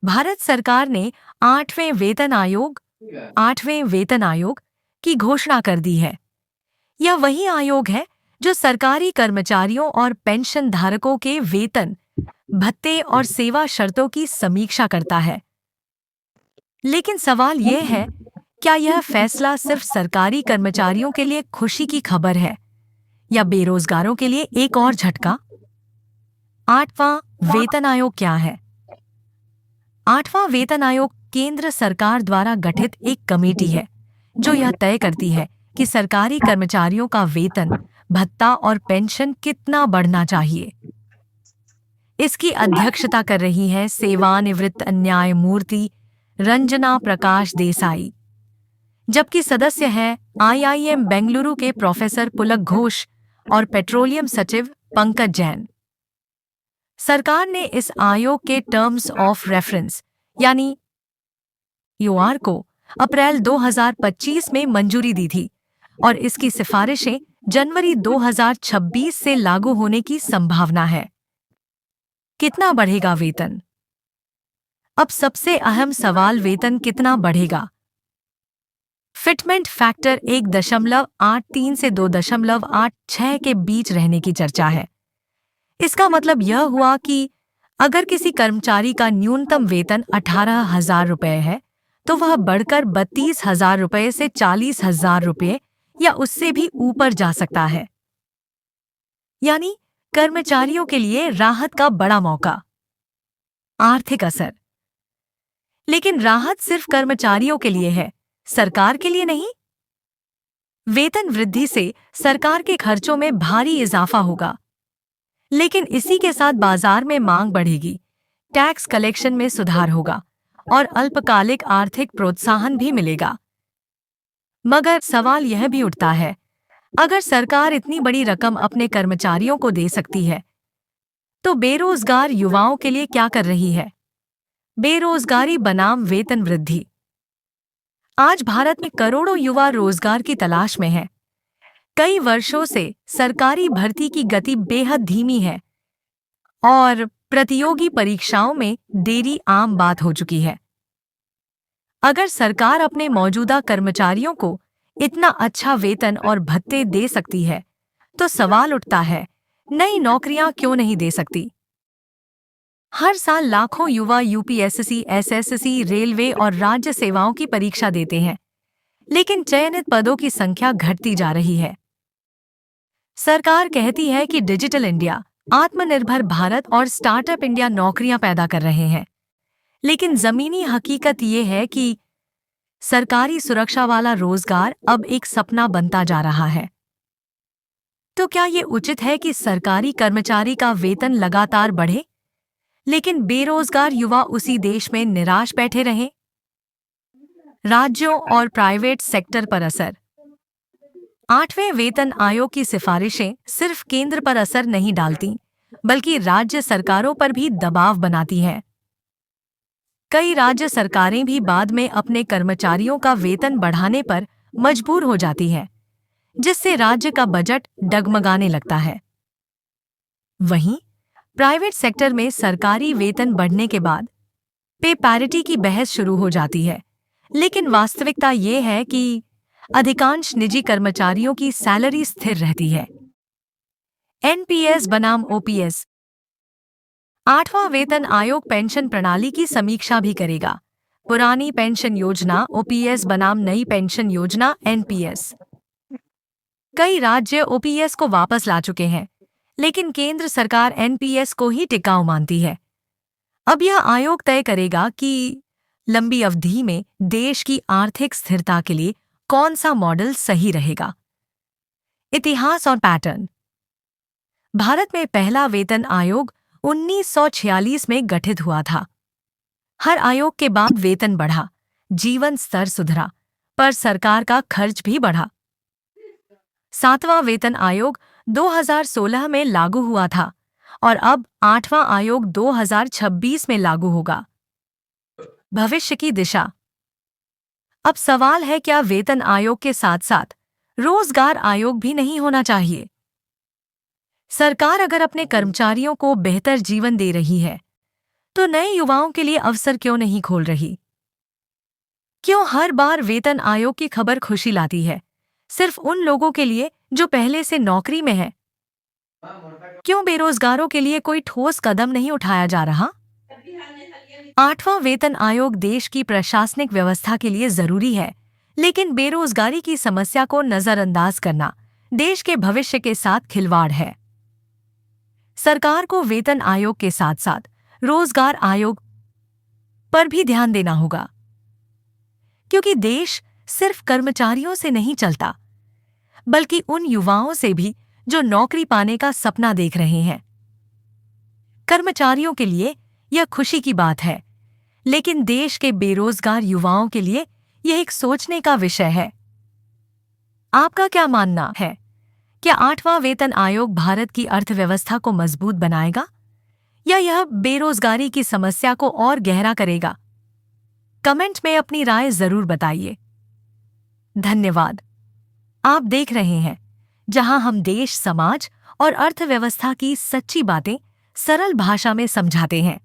भारत सरकार ने आठवें वेतन आयोग आठवें वेतन आयोग की घोषणा कर दी है। यह वही आयोग है जो सरकारी कर्मचारियों और पेंशन धारकों के वेतन, भत्ते और सेवा शर्तों की समीक्षा करता है। लेकिन सवाल यह है, क्या यह फैसला सिर्फ सरकारी कर्मचारियों के लिए खुशी की खबर है या बेरोजगारों के लिए एक और झटका? आठवां वेतन आयोग क्या है? आठवां वेतन आयोग केंद्र सरकार द्वारा गठित एक कमेटी है जो यह तय करती है कि सरकारी कर्मचारियों का वेतन, भत्ता और पेंशन कितना बढ़ना चाहिए। इसकी अध्यक्षता कर रही है सेवानिवृत्त न्यायमूर्ति रंजना प्रकाश देसाई, जबकि सदस्य हैं आईआईएम बेंगलुरु के प्रोफेसर पुलक घोष और पेट्रोलियम सचिव पंकज जैन। सरकार ने इस आयोग के टर्म्स ऑफ रेफरेंस यानी यूआर को अप्रैल 2025 में मंजूरी दी थी और इसकी सिफारिशें जनवरी 2026 से लागू होने की संभावना है। कितना बढ़ेगा वेतन? अब सबसे अहम सवाल, वेतन कितना बढ़ेगा? फिटमेंट फैक्टर 1.83 से 2.86 के बीच रहने की चर्चा है। इसका मतलब यह हुआ कि अगर किसी कर्मचारी का न्यूनतम वेतन 18,000 रुपये है तो वह बढ़कर 32,000 रुपये से 40,000 रुपये या उससे भी ऊपर जा सकता है। यानी कर्मचारियों के लिए राहत का बड़ा मौका। आर्थिक असर। लेकिन राहत सिर्फ कर्मचारियों के लिए है, सरकार के लिए नहीं। वेतन वृद्धि से सरकार के खर्चों में भारी इजाफा होगा, लेकिन इसी के साथ बाजार में मांग बढ़ेगी, टैक्स कलेक्शन में सुधार होगा और अल्पकालिक आर्थिक प्रोत्साहन भी मिलेगा। मगर सवाल यह भी उठता है, अगर सरकार इतनी बड़ी रकम अपने कर्मचारियों को दे सकती है, तो बेरोजगार युवाओं के लिए क्या कर रही है? बेरोजगारी बनाम वेतन वृद्धि। आज भारत में करोड़ों युवा रोजगार की तलाश में हैं। कई वर्षों से सरकारी भर्ती की गति बेहद धीमी है और प्रतियोगी परीक्षाओं में देरी आम बात हो चुकी है। अगर सरकार अपने मौजूदा कर्मचारियों को इतना अच्छा वेतन और भत्ते दे सकती है, तो सवाल उठता है, नई नौकरियां क्यों नहीं दे सकती? हर साल लाखों युवा यूपीएससी, एसएससी, रेलवे और राज्य सेवाओं की परीक्षा देते हैं, लेकिन चयनित पदों की संख्या घटती जा रही है। सरकार कहती है कि डिजिटल इंडिया, आत्मनिर्भर भारत और स्टार्टअप इंडिया नौकरियां पैदा कर रहे हैं, लेकिन जमीनी हकीकत ये है कि सरकारी सुरक्षा वाला रोजगार अब एक सपना बनता जा रहा है। तो क्या ये उचित है कि सरकारी कर्मचारी का वेतन लगातार बढ़े, लेकिन बेरोजगार युवा उसी देश में निराश बैठे रहें? राज्यों और प्राइवेट सेक्टर पर असर। आठवें वेतन आयोग की सिफारिशें सिर्फ केंद्र पर असर नहीं डालती, बल्कि राज्य सरकारों पर भी दबाव बनाती हैं। कई राज्य सरकारें भी बाद में अपने कर्मचारियों का वेतन बढ़ाने पर मजबूर हो जाती हैं, जिससे राज्य का बजट डगमगाने लगता है। वहीं प्राइवेट सेक्टर में सरकारी वेतन बढ़ने के बाद पे पैरिटी की बहस शुरू हो जाती है, लेकिन वास्तविकता ये है कि अधिकांश निजी कर्मचारियों की सैलरी स्थिर रहती है। एनपीएस बनाम ओपीएस। आठवां वेतन आयोग पेंशन प्रणाली की समीक्षा भी करेगा। पुरानी पेंशन योजना ओपीएस बनाम नई पेंशन योजना एनपीएस। कई राज्य ओपीएस को वापस ला चुके हैं, लेकिन केंद्र सरकार एनपीएस को ही टिकाऊ मानती है। अब यह आयोग तय करेगा कि लंबी अवधि में देश की आर्थिक स्थिरता के लिए कौन सा मॉडल सही रहेगा। इतिहास और पैटर्न। भारत में पहला वेतन आयोग 1946 में गठित हुआ था। हर आयोग के बाद वेतन बढ़ा, जीवन स्तर सुधरा, पर सरकार का खर्च भी बढ़ा। सातवां वेतन आयोग 2016 में लागू हुआ था और अब आठवां आयोग 2026 में लागू होगा। भविष्य की दिशा। अब सवाल है, क्या वेतन आयोग के साथ साथ रोजगार आयोग भी नहीं होना चाहिए? सरकार अगर अपने कर्मचारियों को बेहतर जीवन दे रही है, तो नए युवाओं के लिए अवसर क्यों नहीं खोल रही? क्यों हर बार वेतन आयोग की खबर खुशी लाती है, सिर्फ उन लोगों के लिए जो पहले से नौकरी में है? क्यों बेरोजगारों के लिए कोई ठोस कदम नहीं उठाया जा रहा? आठवां वेतन आयोग देश की प्रशासनिक व्यवस्था के लिए जरूरी है, लेकिन बेरोजगारी की समस्या को नजरअंदाज करना देश के भविष्य के साथ खिलवाड़ है। सरकार को वेतन आयोग के साथ साथ रोजगार आयोग पर भी ध्यान देना होगा, क्योंकि देश सिर्फ कर्मचारियों से नहीं चलता, बल्कि उन युवाओं से भी जो नौकरी पाने का सपना देख रहे हैं। कर्मचारियों के लिए यह खुशी की बात है, लेकिन देश के बेरोजगार युवाओं के लिए यह एक सोचने का विषय है। आपका क्या मानना है? क्या आठवां वेतन आयोग भारत की अर्थव्यवस्था को मजबूत बनाएगा या यह बेरोजगारी की समस्या को और गहरा करेगा? कमेंट में अपनी राय जरूर बताइए। धन्यवाद। आप देख रहे हैं जहां हम देश, समाज और अर्थव्यवस्था की सच्ची बातें सरल भाषा में समझाते हैं।